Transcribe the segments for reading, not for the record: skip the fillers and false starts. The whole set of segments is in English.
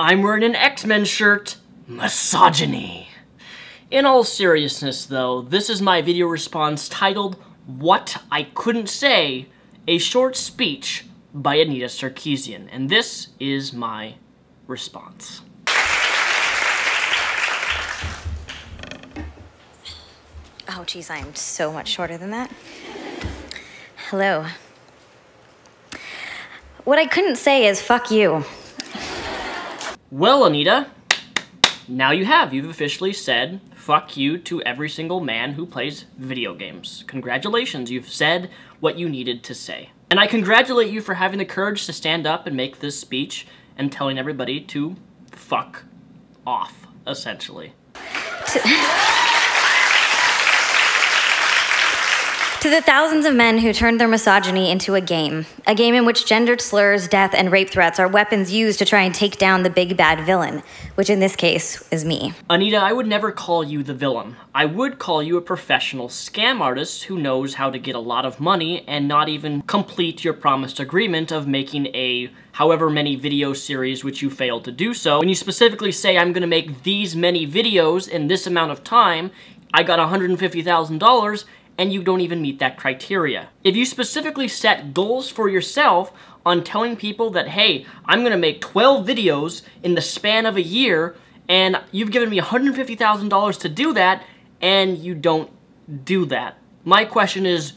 I'm wearing an X-Men shirt. Misogyny. In all seriousness, though, this is my video response titled, What I Couldn't Say, a short speech by Anita Sarkeesian. And this is my response. Oh, geez, I'm so much shorter than that. Hello. What I couldn't say is fuck you. Well, Anita, now you have. You've officially said fuck you to every single man who plays video games. Congratulations, you've said what you needed to say. And I congratulate you for having the courage to stand up and make this speech and telling everybody to fuck off, essentially. To the thousands of men who turned their misogyny into a game in which gendered slurs, death, and rape threats are weapons used to try and take down the big bad villain, which in this case is me. Anita, I would never call you the villain. I would call you a professional scam artist who knows how to get a lot of money and not even complete your promised agreement of making a however many video series which you failed to do so. When you specifically say, I'm gonna make these many videos in this amount of time, I got $150,000, and you don't even meet that criteria. If you specifically set goals for yourself on telling people that, hey, I'm gonna make 12 videos in the span of a year, and you've given me $150,000 to do that, and you don't do that. My question is,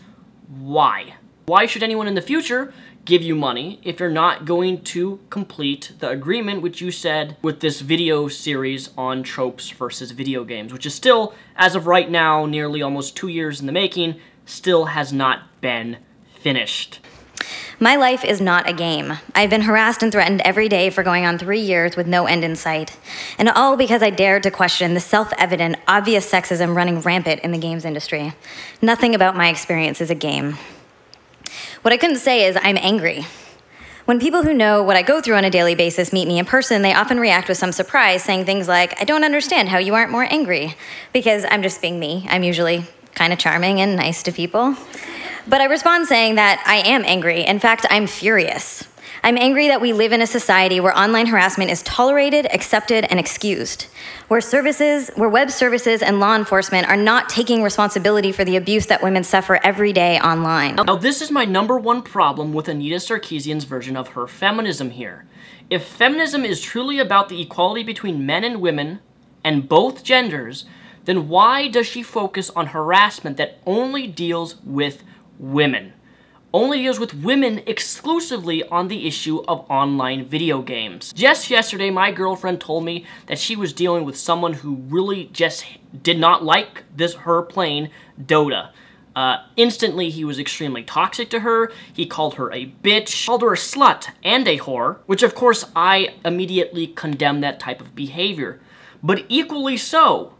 why? Why should anyone in the future give you money if you're not going to complete the agreement which you said with this video series on tropes versus video games, which is still, as of right now, nearly almost 2 years in the making, still has not been finished. My life is not a game. I've been harassed and threatened every day for going on 3 years with no end in sight. And all because I dared to question the self-evident, obvious sexism running rampant in the games industry. Nothing about my experience is a game. What I couldn't say is I'm angry. When people who know what I go through on a daily basis meet me in person, they often react with some surprise, saying things like, I don't understand how you aren't more angry, because I'm just being me. I'm usually kind of charming and nice to people. But I respond saying that I am angry. In fact, I'm furious. I'm angry that we live in a society where online harassment is tolerated, accepted, and excused, where web services and law enforcement are not taking responsibility for the abuse that women suffer every day online. Now, this is my #1 problem with Anita Sarkeesian's version of her feminism here. If feminism is truly about the equality between men and women, and both genders, then why does she focus on harassment that only deals with women? Only deals with women exclusively on the issue of online video games. Just yesterday, my girlfriend told me that she was dealing with someone who really just did not like her playing Dota. Instantly, he was extremely toxic to her. He called her a bitch, called her a slut and a whore, which of course I immediately condemn that type of behavior. But equally so,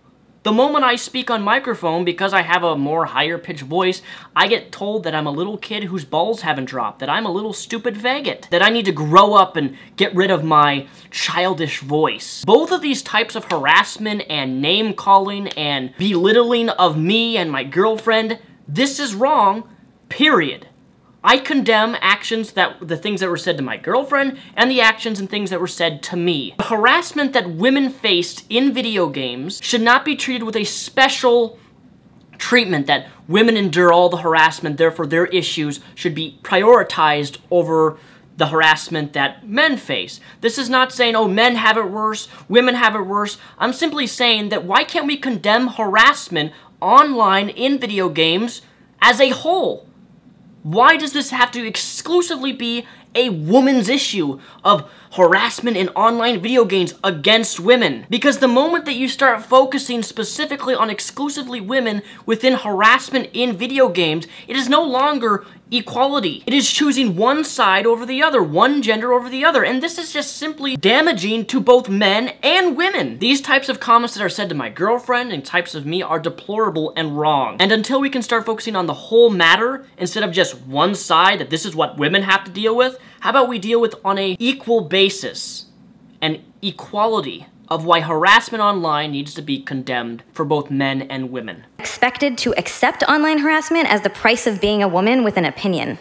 the moment I speak on microphone, because I have a more higher pitched voice, I get told that I'm a little kid whose balls haven't dropped, that I'm a little stupid faggot, that I need to grow up and get rid of my childish voice. Both of these types of harassment and name calling and belittling of me and my girlfriend, this is wrong, period. I condemn the things that were said to my girlfriend and the actions and things that were said to me. The harassment that women faced in video games should not be treated with a special treatment that women endure all the harassment, therefore their issues should be prioritized over the harassment that men face. This is not saying, oh, men have it worse, women have it worse. I'm simply saying that why can't we condemn harassment online in video games as a whole? Why does this have to exclusively be a woman's issue of harassment in online video games against women? Because the moment that you start focusing specifically on exclusively women within harassment in video games, it is no longer equality. It is choosing one side over the other, one gender over the other, and this is just simply damaging to both men and women. These types of comments that are said to my girlfriend and types of me are deplorable and wrong. And until we can start focusing on the whole matter, instead of just one side, that this is what women have to deal with, how about we deal with on an equal basis and equality of why harassment online needs to be condemned for both men and women. Expected to accept online harassment as the price of being a woman with an opinion.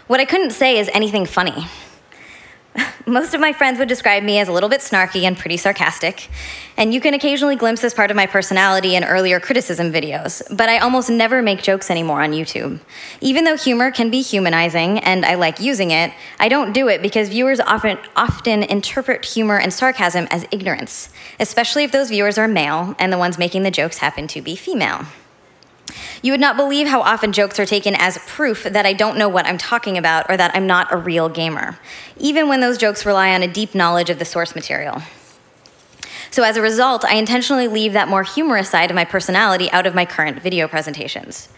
What I couldn't say is anything funny. Most of my friends would describe me as a little bit snarky and pretty sarcastic, and you can occasionally glimpse this part of my personality in earlier criticism videos, but I almost never make jokes anymore on YouTube. Even though humor can be humanizing, and I like using it, I don't do it because viewers often interpret humor and sarcasm as ignorance, especially if those viewers are male and the ones making the jokes happen to be female. You would not believe how often jokes are taken as proof that I don't know what I'm talking about or that I'm not a real gamer, even when those jokes rely on a deep knowledge of the source material. So as a result, I intentionally leave that more humorous side of my personality out of my current video presentations.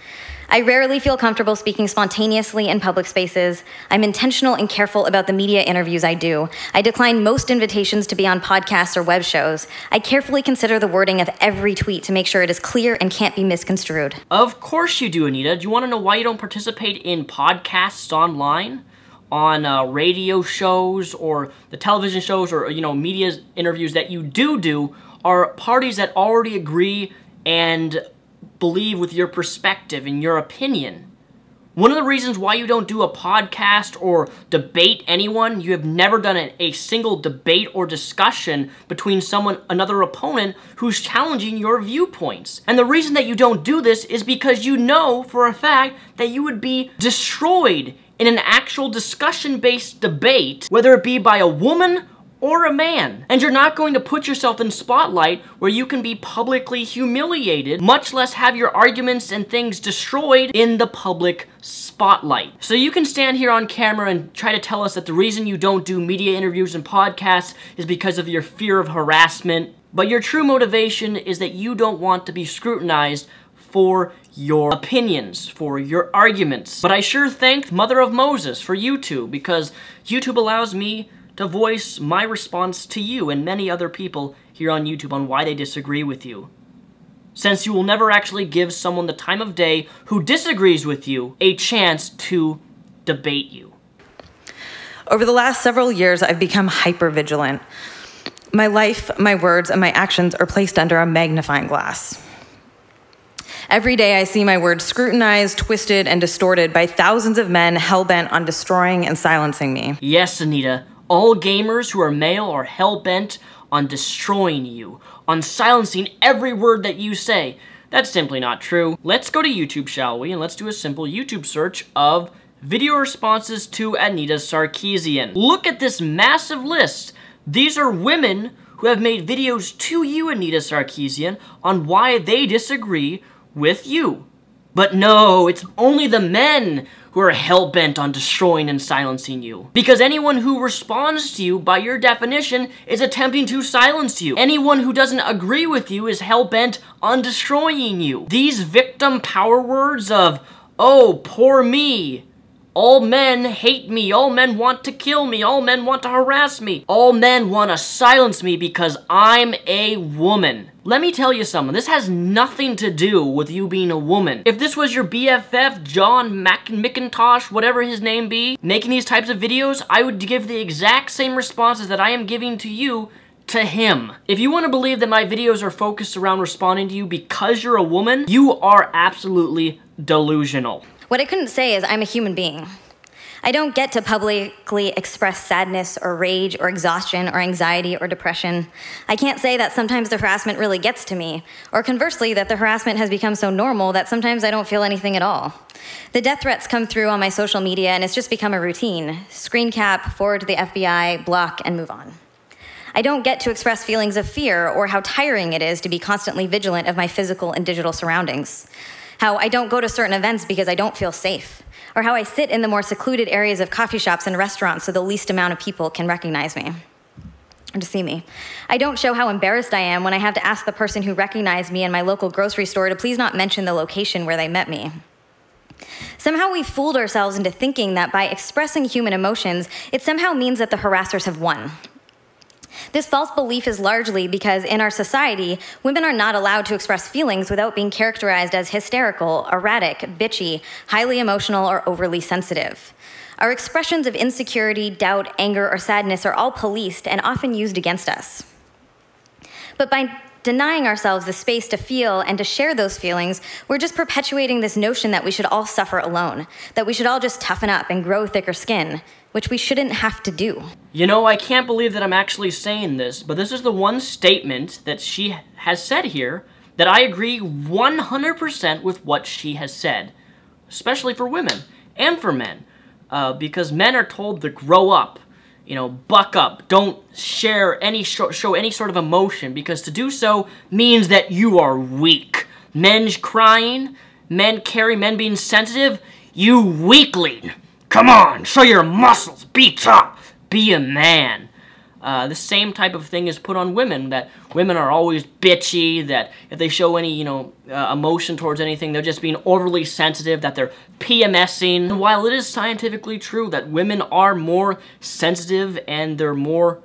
I rarely feel comfortable speaking spontaneously in public spaces. I'm intentional and careful about the media interviews I do. I decline most invitations to be on podcasts or web shows. I carefully consider the wording of every tweet to make sure it is clear and can't be misconstrued. Of course you do, Anita. Do you want to know why you don't participate in podcasts online? On radio shows or the television shows or, media interviews that you do are parties that already agree and believe with your perspective and your opinion. One of the reasons why you don't do a podcast or debate anyone, you have never done a single debate or discussion between another opponent who's challenging your viewpoints. And the reason that you don't do this is because you know for a fact that you would be destroyed in an actual discussion-based debate, whether it be by a woman or a man. And you're not going to put yourself in spotlight where you can be publicly humiliated, much less have your arguments and things destroyed in the public spotlight. So you can stand here on camera and try to tell us that the reason you don't do media interviews and podcasts is because of your fear of harassment, but your true motivation is that you don't want to be scrutinized for your opinions, for your arguments. But I sure thank Mother of Moses for YouTube, because YouTube allows me to voice my response to you and many other people here on YouTube on why they disagree with you. Since you will never actually give someone the time of day who disagrees with you a chance to debate you. Over the last several years, I've become hyper-vigilant. My life, my words, and my actions are placed under a magnifying glass. Every day I see my words scrutinized, twisted, and distorted by thousands of men hell-bent on destroying and silencing me. Yes, Anita. All gamers who are male are hell-bent on destroying you, on silencing every word that you say. That's simply not true. Let's go to YouTube, shall we? And let's do a simple YouTube search of video responses to Anita Sarkeesian. Look at this massive list. These are women who have made videos to you, Anita Sarkeesian, on why they disagree with you. But no, it's only the men who are hell-bent on destroying and silencing you. Because anyone who responds to you, by your definition, is attempting to silence you. Anyone who doesn't agree with you is hell-bent on destroying you. These victim power words of, oh, poor me, all men hate me, all men want to kill me, all men want to harass me, all men want to silence me because I'm a woman. Let me tell you something, this has nothing to do with you being a woman. If this was your BFF, John McIntosh, whatever his name be, making these types of videos, I would give the exact same responses that I am giving to you to him. If you want to believe that my videos are focused around responding to you because you're a woman, you are absolutely delusional. What I couldn't say is I'm a human being. I don't get to publicly express sadness or rage or exhaustion or anxiety or depression. I can't say that sometimes the harassment really gets to me, or conversely, that the harassment has become so normal that sometimes I don't feel anything at all. The death threats come through on my social media and it's just become a routine. Screen cap, forward to the FBI, block, and move on. I don't get to express feelings of fear or how tiring it is to be constantly vigilant of my physical and digital surroundings. How I don't go to certain events because I don't feel safe, or how I sit in the more secluded areas of coffee shops and restaurants so the least amount of people can recognize me or to see me. I don't show how embarrassed I am when I have to ask the person who recognized me in my local grocery store to please not mention the location where they met me. Somehow we fooled ourselves into thinking that by expressing human emotions, it somehow means that the harassers have won. This false belief is largely because in our society, women are not allowed to express feelings without being characterized as hysterical, erratic, bitchy, highly emotional, or overly sensitive. Our expressions of insecurity, doubt, anger, or sadness are all policed and often used against us. But by denying ourselves the space to feel and to share those feelings, we're just perpetuating this notion that we should all suffer alone, that we should all just toughen up and grow thicker skin, which we shouldn't have to do. You know, I can't believe that I'm actually saying this, but this is the one statement that she has said here that I agree 100% with what she has said, especially for women and for men, because men are told to grow up, you know, buck up, don't show any sort of emotion, because to do so means that you are weak. Men crying, men being sensitive, you weakling. Come on, show your muscles, be tough, be a man. The same type of thing is put on women, that women are always bitchy, that if they show any, emotion towards anything, they're just being overly sensitive, that they're PMSing. And while it is scientifically true that women are more sensitive and they're more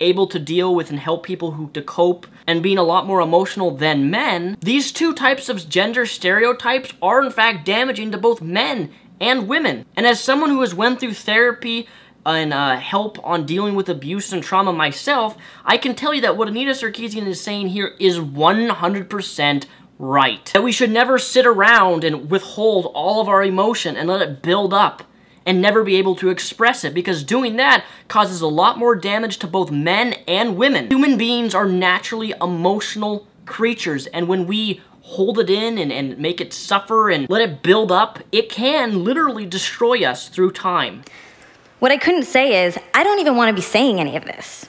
able to deal with and help people to cope and being a lot more emotional than men, these two types of gender stereotypes are in fact damaging to both men and women. And as someone who has went through therapy and help on dealing with abuse and trauma myself, I can tell you that what Anita Sarkeesian is saying here is 100% right. That we should never sit around and withhold all of our emotion and let it build up and never be able to express it, because doing that causes a lot more damage to both men and women. Human beings are naturally emotional creatures, and when we hold it in and make it suffer and let it build up, it can literally destroy us through time. What I couldn't say is, I don't even want to be saying any of this.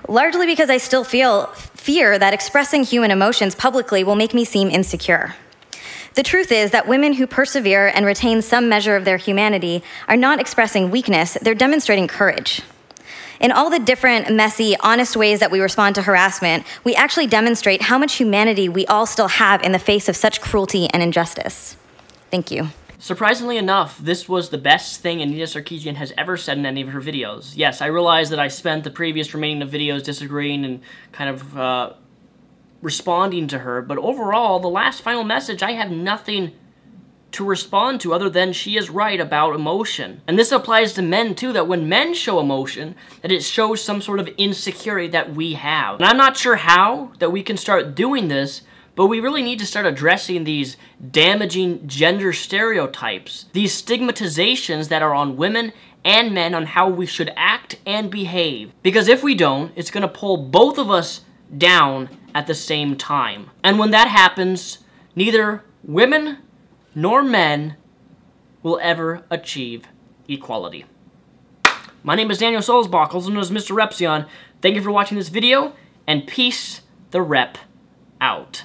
Largely because I still feel fear that expressing human emotions publicly will make me seem insecure. The truth is that women who persevere and retain some measure of their humanity are not expressing weakness, they're demonstrating courage. In all the different, messy, honest ways that we respond to harassment, we actually demonstrate how much humanity we all still have in the face of such cruelty and injustice. Thank you. Surprisingly enough, this was the best thing Anita Sarkeesian has ever said in any of her videos. Yes, I realize that I spent the previous remaining of videos disagreeing and kind of responding to her, but overall, the last final message, I have nothing to respond to other than she is right about emotion. And this applies to men too, that when men show emotion, that it shows some sort of insecurity that we have. And I'm not sure how that we can start doing this, but we really need to start addressing these damaging gender stereotypes, these stigmatizations that are on women and men on how we should act and behave. Because if we don't, it's gonna pull both of us down at the same time. And when that happens, neither women nor men will ever achieve equality. My name is Daniel Solzbach, also known as Mr. Repsion. Thank you for watching this video, and peace the rep out.